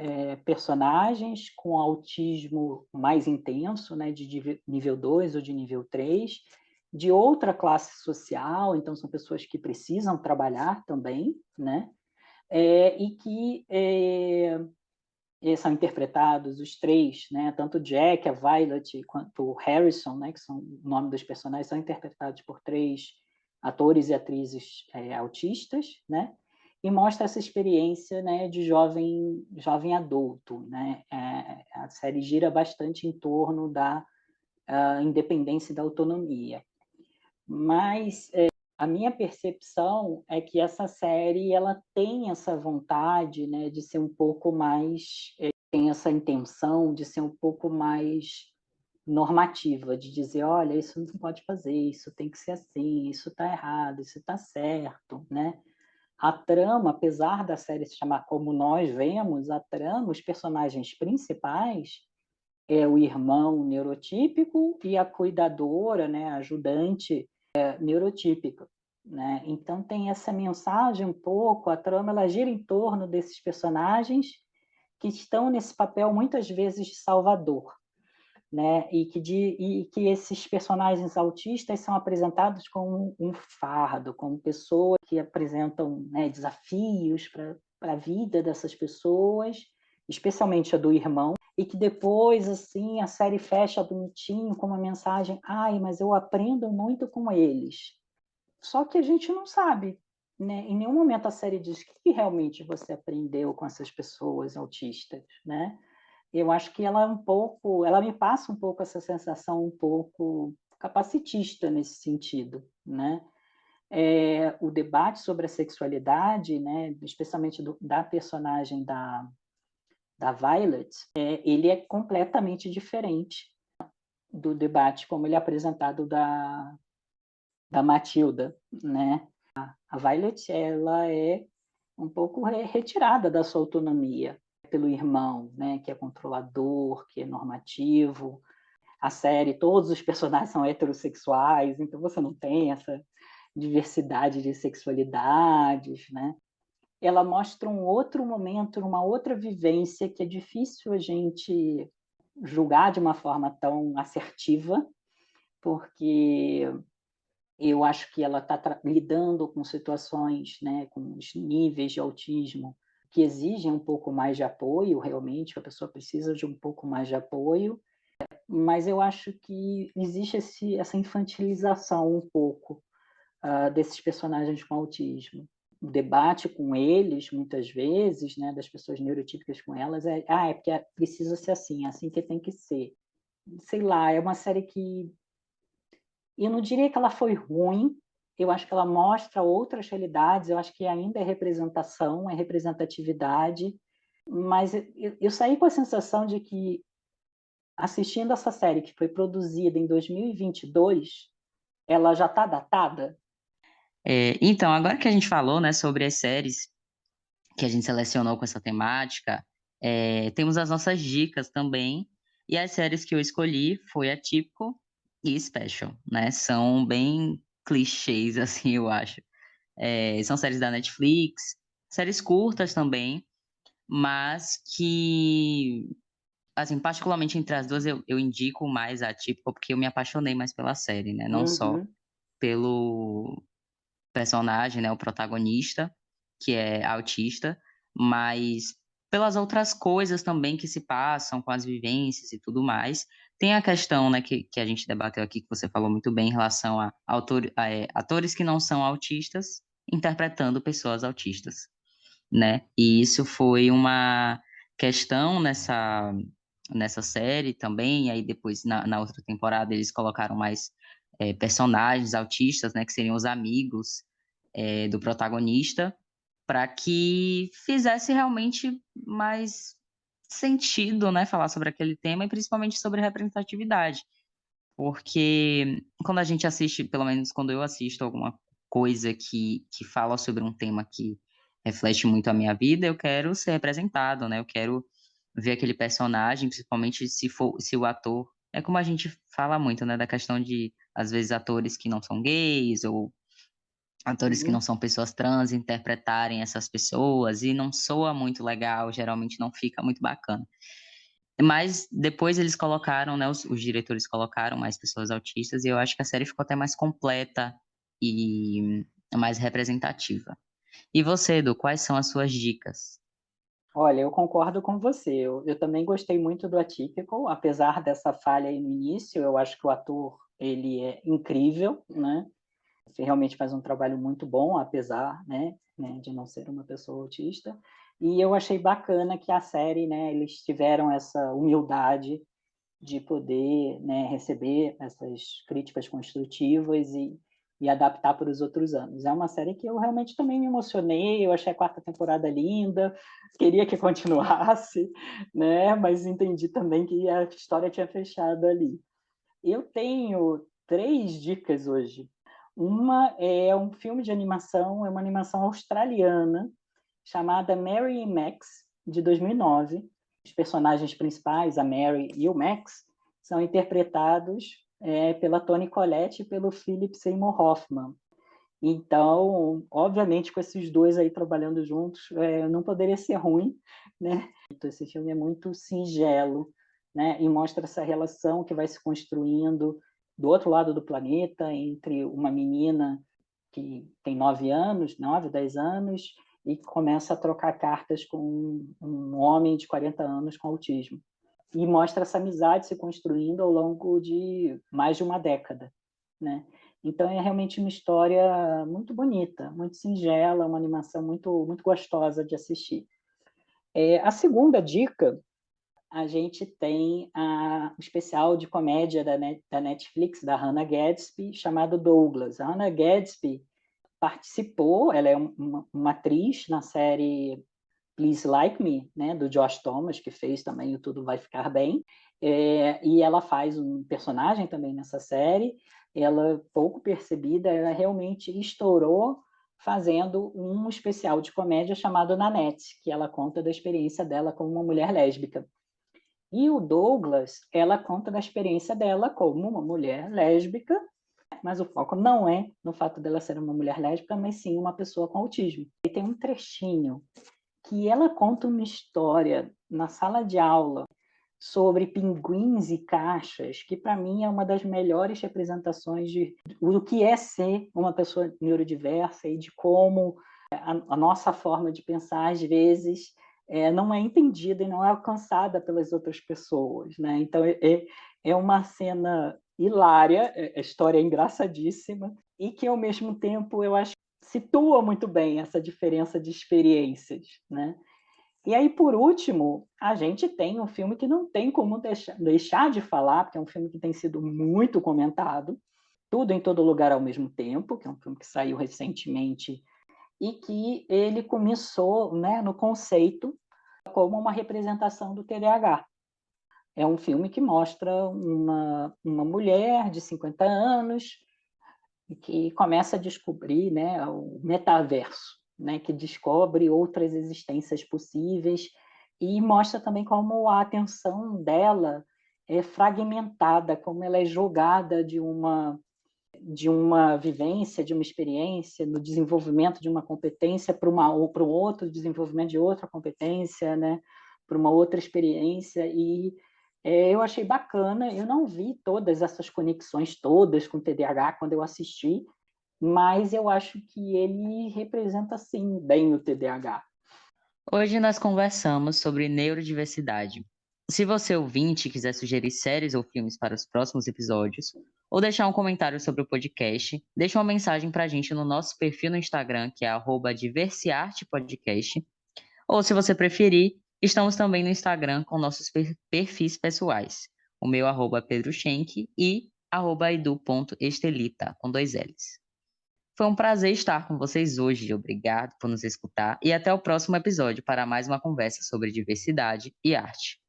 personagens com autismo mais intenso, né? De nível 2 ou de nível 3, de outra classe social, então são pessoas que precisam trabalhar também, né? E que são interpretados os três, né? Tanto Jack, a Violet, quanto o Harrison, né? Que são o nome dos personagens, são interpretados por três atores e atrizes autistas, né? E mostra essa experiência, né, de jovem adulto, né? A série gira bastante em torno da independência e da autonomia. Mas a minha percepção é que essa série ela tem essa vontade, né, de ser um pouco mais, tem essa intenção de ser um pouco mais normativa, de dizer, olha, isso não pode fazer, isso tem que ser assim, isso está errado, isso está certo, né? A trama, apesar da série se chamar Como Nós Vemos, a trama, os personagens principais é o irmão neurotípico e a cuidadora, né, a ajudante neurotípica, né? Então tem essa mensagem um pouco, a trama ela gira em torno desses personagens que estão nesse papel muitas vezes de salvador, né? E que esses personagens autistas são apresentados como um fardo, como pessoas que apresentam, né, desafios para a vida dessas pessoas, especialmente a do irmão, e que depois, assim, a série fecha bonitinho com uma mensagem, ai, mas eu aprendo muito com eles. Só que a gente não sabe, né? Em nenhum momento a série diz o que realmente você aprendeu com essas pessoas autistas, né? Eu acho que ela me passa um pouco essa sensação um pouco capacitista nesse sentido, né? O debate sobre a sexualidade, né, especialmente da personagem da Violet, ele é completamente diferente do debate como ele é apresentado da Matilda, né? A Violet, ela é um pouco retirada da sua autonomia pelo irmão, né? Que é controlador, que é normativo. A série, todos os personagens são heterossexuais, então você não tem essa diversidade de sexualidades, né? Ela mostra um outro momento, uma outra vivência que é difícil a gente julgar de uma forma tão assertiva, porque eu acho que ela está lidando com situações, né, com os níveis de autismo que exigem um pouco mais de apoio, realmente, a pessoa precisa de um pouco mais de apoio, mas eu acho que existe essa infantilização um pouco desses personagens com autismo. O debate com eles, muitas vezes, né, das pessoas neurotípicas com elas, é porque precisa ser assim, é assim que tem que ser. Sei lá, é uma série que eu não diria que ela foi ruim, eu acho que ela mostra outras realidades, eu acho que ainda é representação, é representatividade, mas eu saí com a sensação de que, assistindo essa série que foi produzida em 2022, ela já está datada. Então, agora que a gente falou, né, sobre as séries que a gente selecionou com essa temática, temos as nossas dicas também, e as séries que eu escolhi foi Atypical e Special, né? São bem clichês, assim, eu acho. São séries da Netflix, séries curtas também, mas que, assim, particularmente entre as duas, eu indico mais a Atypical, porque eu me apaixonei mais pela série, né? Não só Uhum, pelo personagem, né, o protagonista, que é autista, mas pelas outras coisas também que se passam com as vivências e tudo mais. Tem a questão, né, que a gente debateu aqui, que você falou muito bem, em relação a atores que não são autistas interpretando pessoas autistas, né? E isso foi uma questão nessa série também, e aí depois na outra temporada eles colocaram mais personagens autistas, né, que seriam os amigos do protagonista, para que fizesse realmente mais sentido, né, falar sobre aquele tema e principalmente sobre representatividade, porque quando a gente assiste, pelo menos quando eu assisto alguma coisa que fala sobre um tema que reflete muito a minha vida, eu quero ser representado, né? Eu quero ver aquele personagem, principalmente se o ator, é como a gente fala muito, né, da questão de às vezes atores que não são gays ou atores que não uhum. são pessoas trans interpretarem essas pessoas e não soa muito legal, geralmente não fica muito bacana. Mas depois eles colocaram, né, os diretores colocaram mais pessoas autistas e eu acho que a série ficou até mais completa e mais representativa. E você, Edu, quais são as suas dicas? Olha, eu concordo com você. Eu também gostei muito do Atypical, apesar dessa falha aí no início. Eu acho que o ator ele é incrível, né? Ele realmente faz um trabalho muito bom, apesar, né, de não ser uma pessoa autista. E eu achei bacana que a série, né, eles tiveram essa humildade de poder, né, receber essas críticas construtivas e adaptar para os outros anos. É uma série que eu realmente também me emocionei, eu achei a quarta temporada linda, queria que continuasse, né, mas entendi também que a história tinha fechado ali. Eu tenho 3 dicas hoje. Uma é um filme de animação, é uma animação australiana chamada Mary e Max, de 2009. Os personagens principais, a Mary e o Max, são interpretados pela Toni Collette e pelo Philip Seymour Hoffman. Então, obviamente, com esses dois aí trabalhando juntos, não poderia ser ruim, né? Então, esse filme é muito singelo, né? E mostra essa relação que vai se construindo do outro lado do planeta entre uma menina que tem 9 anos, 9, 10 anos, e começa a trocar cartas com um homem de 40 anos com autismo. E mostra essa amizade se construindo ao longo de mais de uma década, né? Então é realmente uma história muito bonita, muito singela, uma animação muito muito gostosa de assistir. A segunda dica, a gente tem o especial de comédia da Netflix, da Hannah Gadsby, chamado Douglas. A Hannah Gadsby participou, ela é uma atriz na série Please Like Me, né, do Josh Thomas, que fez também o Tudo Vai Ficar Bem, e ela faz um personagem também nessa série. Ela, pouco percebida, ela realmente estourou fazendo um especial de comédia chamado Nanette, que ela conta da experiência dela como uma mulher lésbica. E o Douglas, ela conta da experiência dela como uma mulher lésbica, mas o foco não é no fato dela ser uma mulher lésbica, mas sim uma pessoa com autismo. E tem um trechinho que ela conta uma história na sala de aula sobre pinguins e caixas, que para mim é uma das melhores representações do que é ser uma pessoa neurodiversa e de como a nossa forma de pensar, às vezes, não é entendida e não é alcançada pelas outras pessoas, né? Então, é uma cena hilária, a história é engraçadíssima, e que, ao mesmo tempo, eu acho que situa muito bem essa diferença de experiências, né? E aí, por último, a gente tem um filme que não tem como deixar de falar, porque é um filme que tem sido muito comentado, Tudo em Todo Lugar ao Mesmo Tempo, que é um filme que saiu recentemente e que ele começou, né, no conceito como uma representação do TDAH. É um filme que mostra uma mulher de 50 anos que começa a descobrir, né, o metaverso. né, que descobre outras existências possíveis e mostra também como a atenção dela é fragmentada, como ela é jogada de uma vivência, de uma experiência, no desenvolvimento de uma competência para um outro desenvolvimento de outra competência, né, para uma outra experiência. E eu achei bacana. Eu não vi todas essas conexões todas com o TDAH quando eu assisti, mas eu acho que ele representa, sim, bem o TDAH. Hoje nós conversamos sobre neurodiversidade. Se você ouvinte quiser sugerir séries ou filmes para os próximos episódios, ou deixar um comentário sobre o podcast, deixe uma mensagem para a gente no nosso perfil no Instagram, que é @diversiartepodcast. Ou se você preferir, estamos também no Instagram com nossos perfis pessoais. O meu @pedroschenk e @edu.estelita, com 2 L's. Foi um prazer estar com vocês hoje. Obrigado por nos escutar e até o próximo episódio para mais uma conversa sobre diversidade e arte.